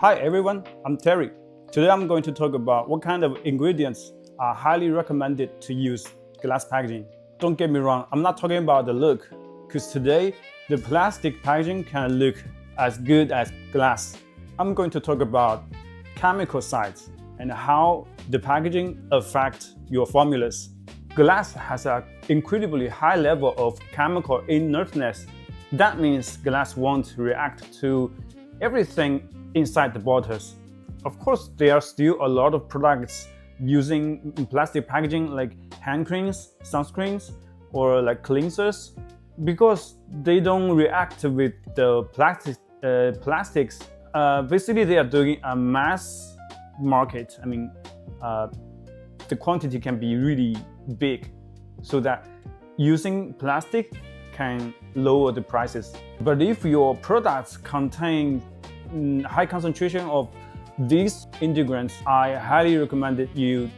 Hi everyone, I'm Terry. Today I'm going to talk about what kind of ingredients are highly recommended to use glass packaging. Don't get me wrong, I'm not talking about the look, because today the plastic packaging can look as good as glass. I'm going to talk about chemical sides and how the packaging affects your formulas. Glass has an incredibly high level of chemical inertness. That means glass won't react to everything inside the bottles. Of course, there are still a lot of products using plastic packaging like hand creams, sunscreens, or like cleansers because they don't react with the plastics. Basically, they are doing a mass market. The quantity can be really big so that using plastic can lower the prices. But if your products contain high concentration of these ingredients, I highly recommend that you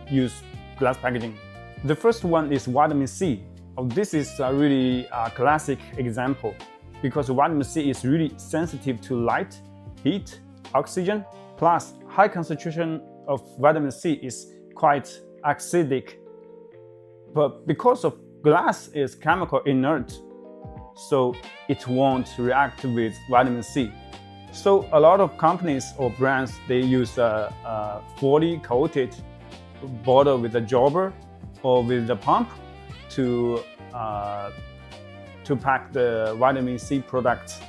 use glass packaging. The first one is vitamin C. This is a really classic example because vitamin C is really sensitive to light, heat, oxygen, plus high concentration of vitamin C is quite acidic. But because of glass is chemical inert, so it won't react with vitamin C. So a lot of companies or brands, they use a fully coated bottle with a jobber or with the pump to pack the vitamin C products.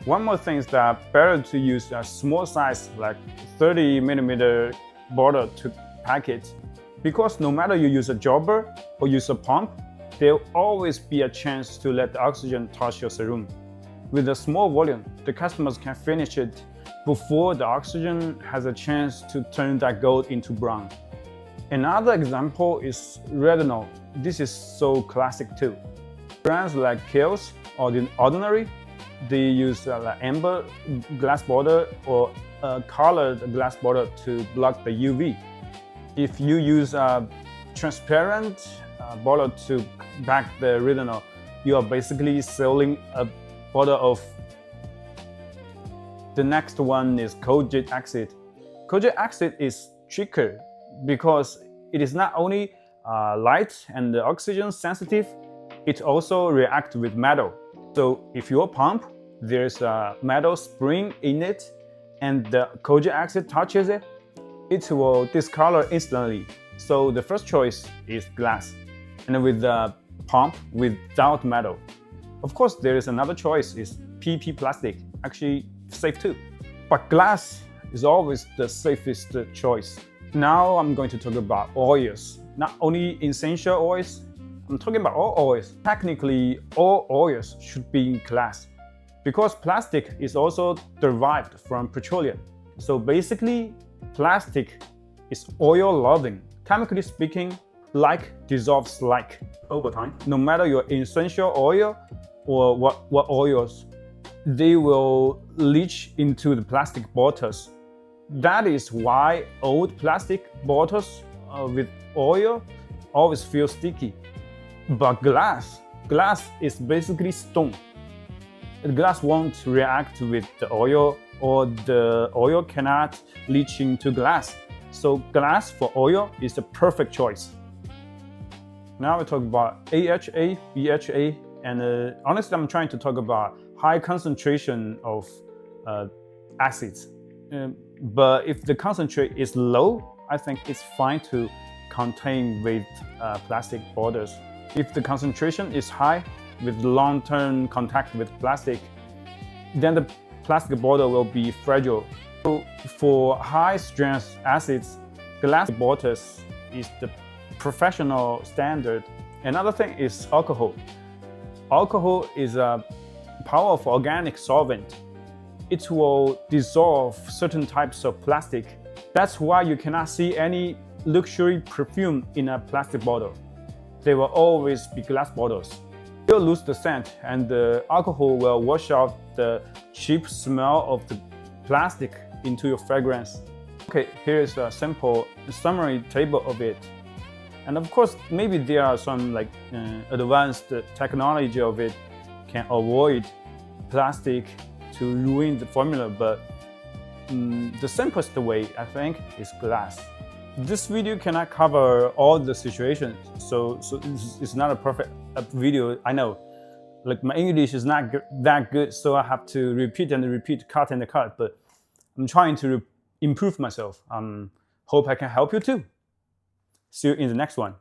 One more thing is that better to use a small size like 30mm bottle to pack it, because no matter you use a jobber or use a pump, there will always be a chance to let the oxygen touch your serum. With a small volume, the customers can finish it before the oxygen has a chance to turn that gold into brown. Another example is Retinol. This is so classic too. Brands like Kiehl's or The Ordinary, they use like amber glass bottle or a colored glass bottle to block the UV. If you use a transparent bottle to back the Retinol, you are basically selling a bottle of. The next one is Kojic acid. Kojic acid is trickier because it is not only light and oxygen sensitive, it also reacts with metal. So if your pump, there's a metal spring in it and the Kojic acid touches it, it will discolor instantly. So the first choice is glass, and with the pump without metal. Of course, there is another choice, is PP plastic, actually safe too. But glass is always the safest choice. Now I'm going to talk about oils. Not only essential oils, I'm talking about all oils. Technically, all oils should be in glass because plastic is also derived from petroleum. So basically, plastic is oil loving. Chemically speaking, like dissolves like over time. No matter your essential oil or what oils, they will leach into the plastic bottles. That is why old plastic bottles with oil always feel sticky. But glass is basically stone. The glass won't react with the oil, or the oil cannot leach into glass. So glass for oil is the perfect choice. Now we talk about AHA, BHA, and honestly, I'm trying to talk about high concentration of acids. But if the concentrate is low, I think it's fine to contain with plastic bottles. If the concentration is high with long-term contact with plastic, then the plastic bottle will be fragile. So for high-strength acids, glass bottles is the professional standard. Another thing is alcohol. Alcohol is a powerful organic solvent. It will dissolve certain types of plastic. That's why you cannot see any luxury perfume in a plastic bottle. They will always be glass bottles. You'll lose the scent, and the alcohol will wash out the cheap smell of the plastic into your fragrance. Okay, here's a simple summary table of it. And of course, maybe there are some advanced technology of it can avoid plastic to ruin the formula, but The simplest way, I think, is glass. This video cannot cover all the situations, so it's not a perfect video. I know, like my English is not that good, so I have to repeat and repeat, cut and cut. But I'm trying to improve myself. Hope I can help you too. See you in the next one.